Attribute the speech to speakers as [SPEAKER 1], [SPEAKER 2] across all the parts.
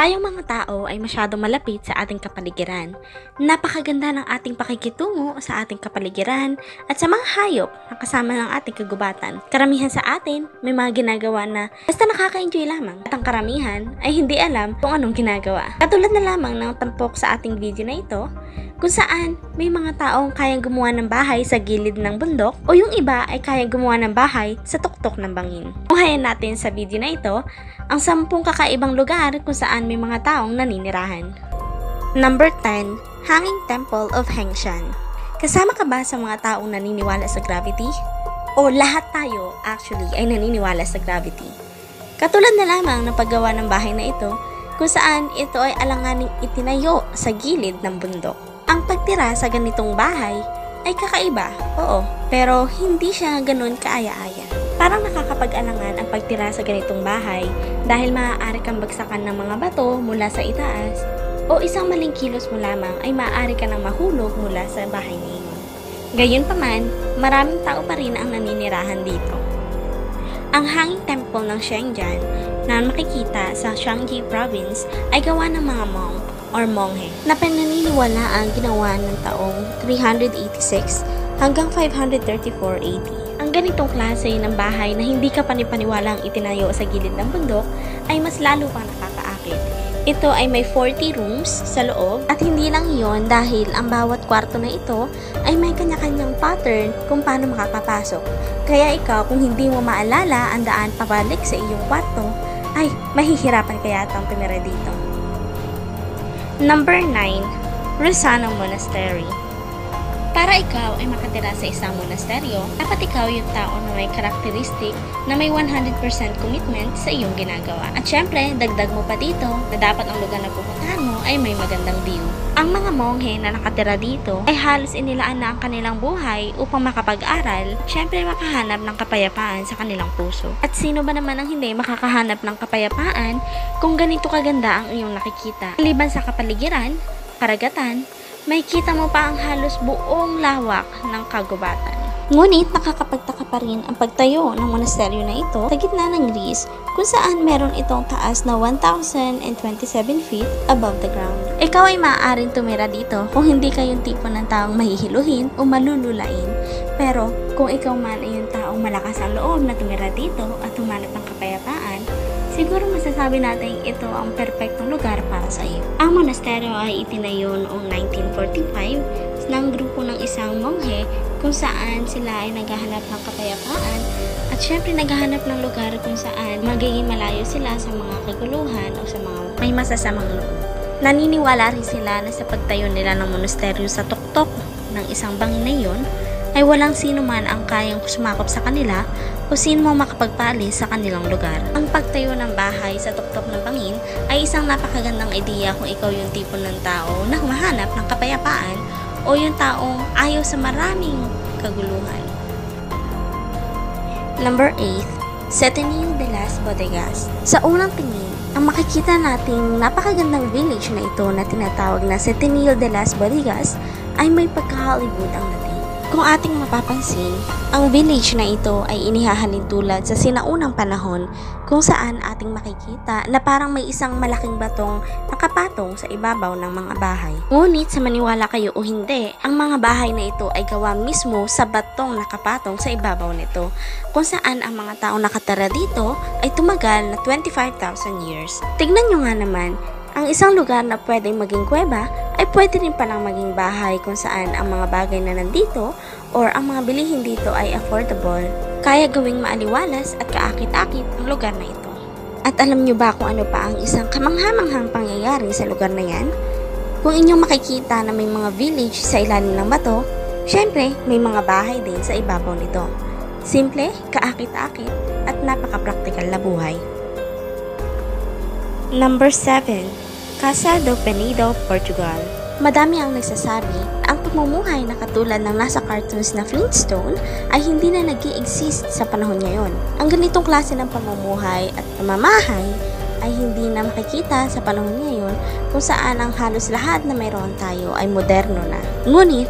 [SPEAKER 1] Tayong mga tao ay masyadong malapit sa ating kapaligiran. Napakaganda ng ating pakikitungo sa ating kapaligiran at sa mga hayop na kasama ng ating kagubatan. Karamihan sa atin may mga ginagawa na basta nakaka-enjoy lamang at ang karamihan ay hindi alam kung anong ginagawa. Katulad na lamang ng tampok sa ating video na ito, kung saan may mga taong kayang gumawa ng bahay sa gilid ng bundok o yung iba ay kayang gumawa ng bahay sa tuktok ng bangin. Tunghayan natin sa video na ito ang 10 kakaibang lugar kung saan may mga taong naninirahan. Number 10. Hanging Temple of Hengshan. Kasama ka ba sa mga taong naniniwala sa gravity? O lahat tayo actually ay naniniwala sa gravity? Katulad na lamang ng paggawa ng bahay na ito kung saan ito ay alanganing itinayo sa gilid ng bundok. Ang pagtira sa ganitong bahay ay kakaiba, oo, pero hindi siya ganun kaaya-aya. Parang nakakapag-alangan ang pagtira sa ganitong bahay dahil maaari kang bagsakan ng mga bato mula sa itaas o isang maling kilos mo lamang ay maaari ka nang mahulog mula sa bahay na iyon. Gayunpaman, maraming tao pa rin ang naninirahan dito. Ang Hanging Temple ng Shenzhen na makikita sa Shaanxi Province ay gawa ng mga monk or monghe na pinaniniwala ang ginawa ng taong 386 hanggang 534 AD. Ang ganitong klase ng bahay na hindi ka panipaniwalang itinayo sa gilid ng bundok ay mas lalo pang nakakaakit. Ito ay may 40 rooms sa loob at hindi lang iyon dahil ang bawat kwarto na ito ay may kanya-kanyang pattern kung paano makakapasok. Kaya ikaw kung hindi mo maalala ang daan pabalik sa iyong kwarto ay mahihirapan kaya atang tumira dito. Number 9. Rosano Monastery. Para ikaw ay makatira sa isang monasteryo, dapat ikaw yung tao na may karakteristik na may 100% commitment sa iyong ginagawa. At syempre, dagdag mo pa dito na dapat ang lugar na pupuntahan mo ay may magandang view. Ang mga monghe na nakatira dito ay halos inilaan na ang kanilang buhay upang makapag-aral, syempre makahanap ng kapayapaan sa kanilang puso. At sino ba naman ang hindi makakahanap ng kapayapaan kung ganito kaganda ang iyong nakikita? Maliban sa kapaligiran, karagatan, may kita mo pa ang halos buong lawak ng kagubatan. Ngunit nakakapagtaka pa rin ang pagtayo ng monasteryo na ito sa gitna ng Greece kung saan meron itong taas na 1,027 feet above the ground. Ikaw ay maaaring tumira dito kung hindi ka yung tipo ng taong mahihiluhin o malululain. Pero kung ikaw man ay yung taong malakas ang loob na tumira dito at humanap ng kapayapaan, siguro masasabi natin ito ang perpektong lugar para sa iyo. Ang monasteryo ay itinayo noong 1945 ng grupo ng isang monghe kung saan sila ay naghahanap ng kapayapaan at syempre naghahanap ng lugar kung saan magiging malayo sila sa mga kaguluhan o sa mga may masasamang loob. Naniniwala rin sila na sa pagtayo nila ng monasteryo sa tuktok ng isang bangin na iyon ay walang sino man ang kayang sumakop sa kanila o sino mo makapagpalis sa kanilang lugar. Ang pagtayo ng bahay sa tuktok ng bangin ay isang napakagandang ideya kung ikaw yung tipo ng tao na humahanap ng kapayapaan o yung taong ayaw sa maraming kaguluhan. Number 8. Setenil de las Bodegas. Sa unang tingin, ang makikita nating napakagandang village na ito na tinatawag na Setenil de las Bodegas ay may pagka-Hollywood ang dating. Kung ating mapapansin, ang village na ito ay inihahalin tulad sa sinaunang panahon kung saan ating makikita na parang may isang malaking batong nakapatong sa ibabaw ng mga bahay. Ngunit sa maniwala kayo o hindi, ang mga bahay na ito ay gawa mismo sa batong nakapatong sa ibabaw nito kung saan ang mga taong nakatira dito ay tumagal na 25,000 years. Tignan nyo nga naman, ang isang lugar na pwedeng maging kuweba ay pwede rin palang maging bahay kung saan ang mga bagay na nandito or ang mga bilihin dito ay affordable. Kaya gawing maaliwalas at kaakit-akit ang lugar na ito. At alam nyo ba kung ano pa ang isang kamanghamanghang pangyayari sa lugar na yan? Kung inyong makikita na may mga village sa ilalim ng bato, syempre may mga bahay din sa ibabaw nito. Simple, kaakit-akit at napaka-praktikal na buhay. Number 7. Casa do Penedo, Portugal. Madami ang nagsasabi na ang pamumuhay na katulad ng nasa cartoons na Flintstone ay hindi na nag-i-exist sa panahon ngayon. Ang ganitong klase ng pamumuhay at pamamahay ay hindi na makikita sa panahon ngayon kung saan ang halos lahat na mayroon tayo ay moderno na. Ngunit,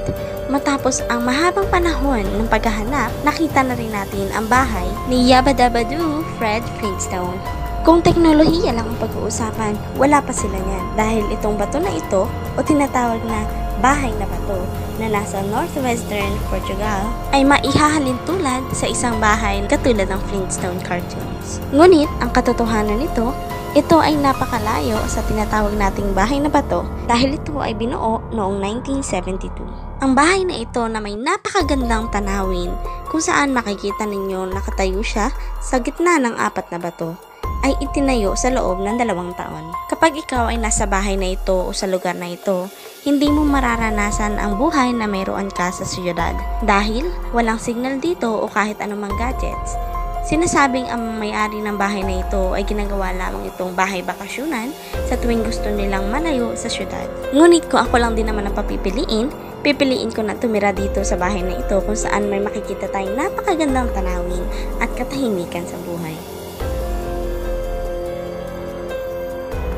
[SPEAKER 1] matapos ang mahabang panahon ng paghahanap, nakita na rin natin ang bahay ni Yabba Dabba Doo, Fred Flintstone. Kung teknolohiya lang ang pag-uusapan, wala pa sila niyan dahil itong bato na ito o tinatawag na bahay na bato na nasa northwestern Portugal ay maihahalin tulad sa isang bahay katulad ng Flintstone cartoons. Ngunit ang katotohanan nito, ito ay napakalayo sa tinatawag nating bahay na bato dahil ito ay binuo noong 1972. Ang bahay na ito na may napakagandang tanawin kung saan makikita ninyo nakatayo siya sa gitna ng 4 na bato ay itinayo sa loob ng 2 taon. Kapag ikaw ay nasa bahay na ito o sa lugar na ito, hindi mo mararanasan ang buhay na mayroon ka sa siyudad dahil walang signal dito o kahit anumang gadgets. Sinasabing ang may-ari ng bahay na ito ay ginagawa lamang itong bahay bakasyunan sa tuwing gusto nilang malayo sa siyudad. Ngunit kung ako lang din naman ang pipiliin ko na tumira dito sa bahay na ito kung saan may makikita tayong napakagandang tanawin at katahimikan sa buhay.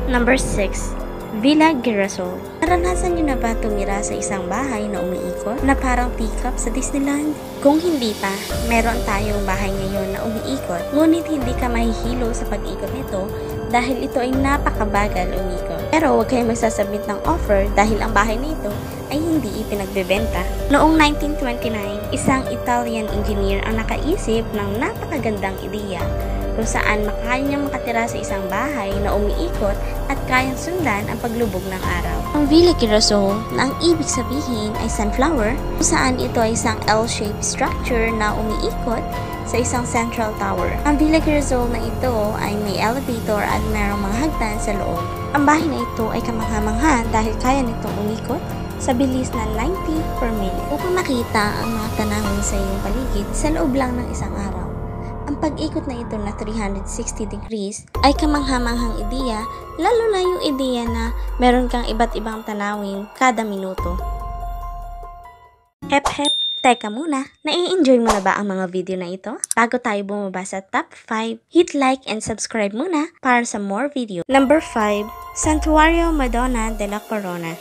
[SPEAKER 1] Number 6. Villa Girasol. Naranasan nyo na ba tumira sa isang bahay na umiikot na parang teacup sa Disneyland? Kung hindi pa, meron tayong bahay ngayon na umiikot, ngunit hindi ka mahihilo sa pag-ikot nito dahil ito ay napakabagal umikot. Pero huwag kayong magsasubmit ng offer dahil ang bahay na ito ay hindi ipinagbebenta. Noong 1929, isang Italian engineer ang nakaisip ng napakagandang ideya kung saan makakaya niyang makatira sa isang bahay na umiikot at kayang sundan ang paglubog ng araw. Ang Villa Girasol na ang ibig sabihin ay sunflower, kung saan ito ay isang L-shaped structure na umiikot sa isang central tower. Ang Villa Girasol na ito ay may elevator at mayroong mga hagdan sa loob. Ang bahay na ito ay kamangha-mangha dahil kaya nitong umikot sa bilis na 90 per minute. Upang makita ang mga tanawin sa iyong paligid sa loob lang ng isang araw. Ang pag-ikot na ito na 360 degrees ay kamangha-manghang ideya, lalo na yung ideya na meron kang iba't ibang tanawin kada minuto. Hep, teka muna, nai-enjoy mo na ba ang mga video na ito? Bago tayo bumaba sa top 5, hit like and subscribe muna para sa more video. Number 5, Santuario Madonna de la Corona.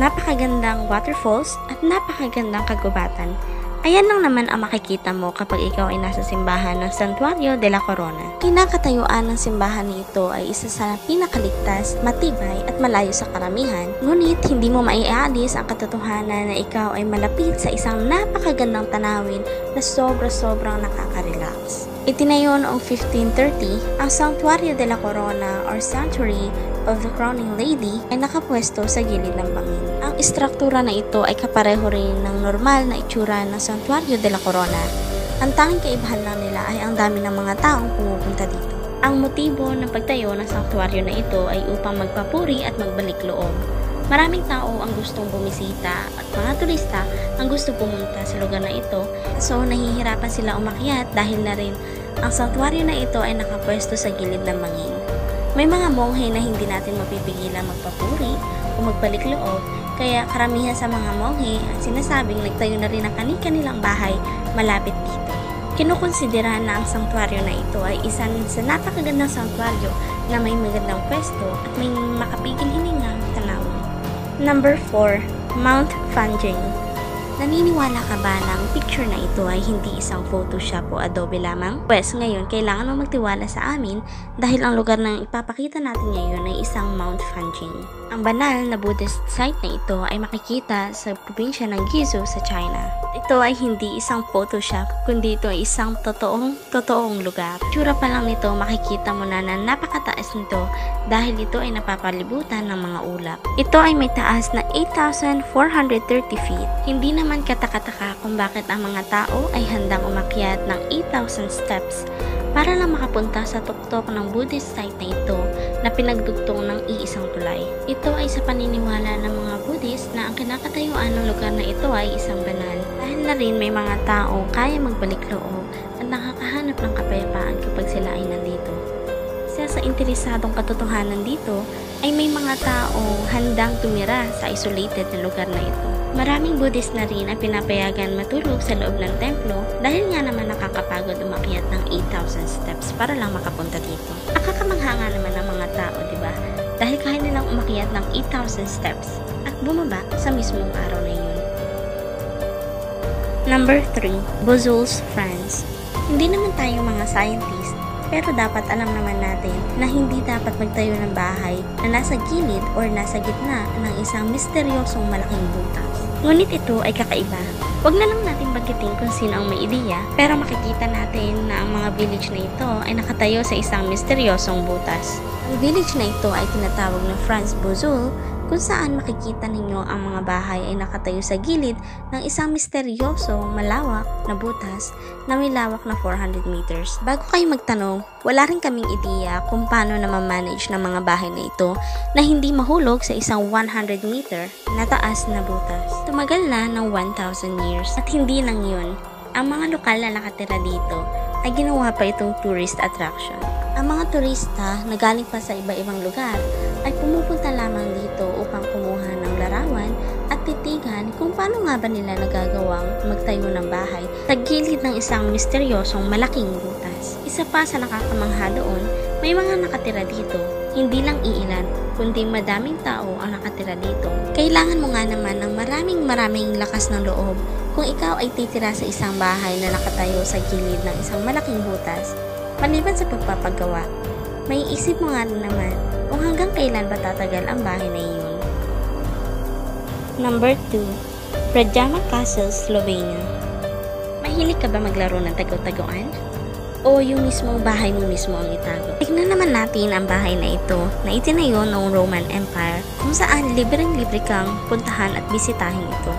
[SPEAKER 1] Napakagandang waterfalls at napakagandang kagubatan. Ayan lang naman ang makikita mo kapag ikaw ay nasa simbahan ng Santuario de la Corona. Kinakatayuan ng simbahan nito ay isa sa pinakaligtas, matibay at malayo sa karamihan. Ngunit hindi mo maiaalis ang katotohanan na ikaw ay malapit sa isang napakagandang tanawin na sobrang nakaka-relax. Itinayo noong 1530, ang Santuario de la Corona or Sanctuary of the Crowning Lady ay nakapwesto sa gilid ng bangin. Ang istruktura na ito ay kapareho rin ng normal na itsura ng Santuario de la Corona. Ang tanging kaibahan lang nila ay ang dami ng mga taong pumupunta dito. Ang motibo ng pagtayo ng sanktuaryo na ito ay upang magpapuri at magbalik loob. Maraming tao ang gustong bumisita at mga turista ang gusto pumunta sa lugar na ito, so nahihirapan sila umakyat dahil na rin ang sanktuaryo na ito ay nakapwesto sa gilid ng bangin. May mga monghe na hindi natin mapipigilan magpapuri o magbalik loob, kaya karamihan sa mga monghe ang sinasabing nagtayo na rin ang kanilang bahay malapit dito. Kinukonsidera na ang sanktuaryo na ito ay isa sa napakagandang sanktuaryo na may magandang pwesto at may makapigil hiningang tanawin. Number 4. Mount Fanjing. Naniniwala ka ba na ang picture na ito ay hindi isang Photoshop o Adobe lamang? Pwes ngayon, kailangan mo magtiwala sa amin dahil ang lugar na ipapakita natin ngayon ay isang Mount Fanjing. Ang banal na Buddhist site na ito ay makikita sa probinsya ng Guizhou sa China. Ito ay hindi isang Photoshop, kundi ito ay isang totoong lugar. Tsura pa lang nito, makikita mo na napakataas nito dahil ito ay napapalibutan ng mga ulap. Ito ay may taas na 8,430 feet. Hindi naman katakataka kung bakit ang mga tao ay handang umakyat ng 8,000 steps para lang makapunta sa tuktok ng Buddhist site na ito na pinagdugtong ng iisang tulay. Ito ay sa paniniwala ng mga Buddhist na ang kinakatayuan ng lugar na ito ay isang banal. Dahil na rin may mga tao kaya magbalik loob at nakakahanap ng kapayapaan kapag sila ay nandito. Isa sa interesadong katotohanan dito ay may mga taong handang tumira sa isolated na lugar na ito. Maraming Buddhist na rin ang pinapayagan matulog sa loob ng templo dahil nga naman nakakapagod umakyat ng 8,000 steps para lang makapunta dito. Nakakamangha nga naman ng mga tao, di ba? Dahil kaya nilang umakyat ng 8,000 steps at bumaba sa mismong araw na yun. Number 3. Bozouls, France. Hindi naman tayo mga scientist, Pero dapat alam naman natin na hindi dapat magtayo ng bahay na nasa gilid or nasa gitna ng isang misteryosong malaking butas. Ngunit ito ay kakaiba. Huwag na lang natin banggitin kung sino ang may ideya, pero makikita natin na ang mga village na ito ay nakatayo sa isang misteryosong butas. Ang village na ito ay tinatawag na Franz Boozle, kung saan makikita ninyo ang mga bahay ay nakatayo sa gilid ng isang misteryosong malawak na butas na may lawak na 400 meters. Bago kayo magtanong, wala rin kaming ideya kung paano na ma-manage ng mga bahay na ito na hindi mahulog sa isang 100 meter na taas na butas. Tumagal na ng 1,000 years at hindi lang yun, ang mga lokal na nakatira dito ay ginawa pa itong tourist attraction. Ang mga turista na galing pa sa iba-ibang lugar ay pumupunta lamang dito upang kumuha ng larawan at titigan kung paano nga ba nila nagagawang magtayo ng bahay sa gilid ng isang misteryosong malaking butas. Isa pa sa nakakamangha doon, may mga nakatira dito. Hindi lang iilan, kundi madaming tao ang nakatira dito. Kailangan mo nga naman ng maraming lakas ng loob kung ikaw ay titira sa isang bahay na nakatayo sa gilid ng isang malaking butas. Maliban sa pagpapagawa, may isip mo nga rin naman kung hanggang kailan ba tatagal ang bahay na iyon. Number 2. Predjama Castle, Slovenia. Mahilig ka ba maglaro ng tago-taguan? O yung mismong bahay mo mismo ang itago? Tignan naman natin ang bahay na ito na itinayo ng Roman Empire kung saan libreng-libre kang puntahan at bisitahin ito.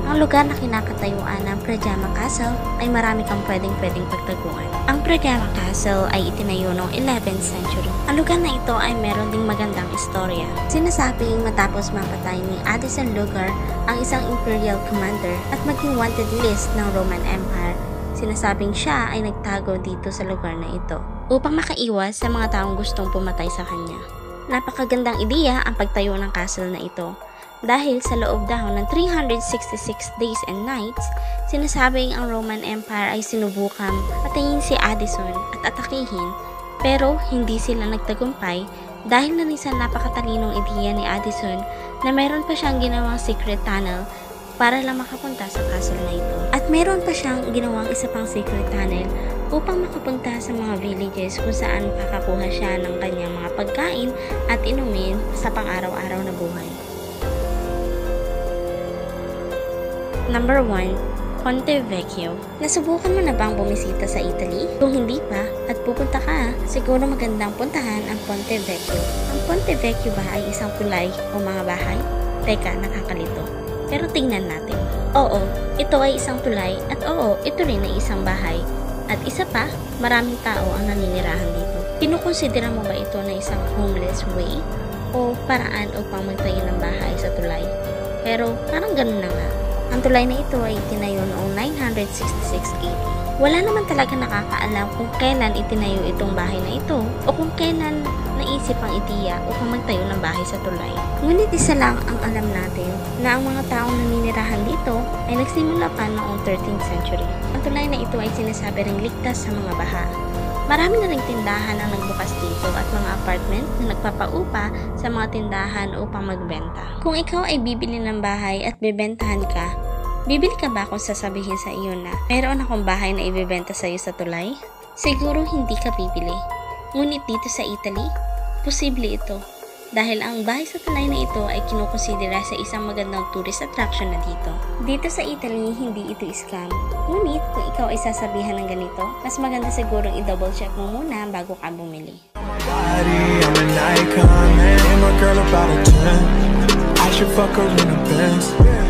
[SPEAKER 1] Ang lugar na kinakatayuan ng Predjama Castle ay marami kang pwedeng pagtaguan. Ang Predjama Castle ay itinayo noong 11th century. Ang lugar na ito ay meron ding magandang istorya. Sinasabing matapos mapatay ni Addison Lugar ang isang imperial commander at maging wanted list ng Roman Empire, sinasabing siya ay nagtago dito sa lugar na ito upang makaiwas sa mga taong gustong pumatay sa kanya. Napakagandang ideya ang pagtayo ng castle na ito. Dahil sa loob daw ng 366 days and nights, sinasabing ang Roman Empire ay sinubukang patayin si Addison at atakihin, pero hindi sila nagtagumpay dahil na rin sa napakatalinong ideya ni Addison na meron pa siyang ginawang secret tunnel para lang makapunta sa castle na ito. At meron pa siyang ginawang isa pang secret tunnel upang makapunta sa mga villages kung saan makakuha siya ng kanyang mga pagkain at inumin sa pang-araw-araw na buhay. Number 1. Ponte Vecchio. Nasubukan mo na bang bumisita sa Italy? Kung hindi pa at pupunta ka, siguro magandang puntahan ang Ponte Vecchio. Ang Ponte Vecchio ba ay isang tulay o mga bahay? Teka, nakakalito. Pero tingnan natin. Oo, ito ay isang tulay at oo, ito rin ay isang bahay. At isa pa, maraming tao ang naninirahan dito. Kinukonsidera mo ba ito na isang homeless way o paraan upang magtayo ng bahay sa tulay? Pero parang ganun na nga. Ang tulay na ito ay itinayo noong 966 AD. Wala naman talaga nakakaalam kung kailan itinayo itong bahay na ito o kung kailan naisip ang ideya upang magtayo ng bahay sa tulay. Ngunit isa lang ang alam natin na ang mga taong naninirahan dito ay nagsimula pa noong 13th century. Ang tulay na ito ay sinasabi ring ligtas sa mga baha. Marami na ring tindahan ang nagbukas dito at mga apartment na nagpapaupa sa mga tindahan upang magbenta. Kung ikaw ay bibili ng bahay at bibentahan ka, bibili ka ba kung sasabihin sa iyo na mayroon akong bahay na ibibenta sa iyo sa tulay? Siguro hindi ka bibili. Ngunit dito sa Italy, posible ito. Dahil ang bahay sa tulay na ito ay kinukonsidera sa isang magandang tourist attraction na dito. Dito sa Italy, hindi ito scam. Ngunit kung ikaw ay sasabihan ng ganito, mas maganda sigurong i-double check mo muna bago ka bumili. I'm an icon, man. I'm a girl about a 10. I should fuck her in the Benz.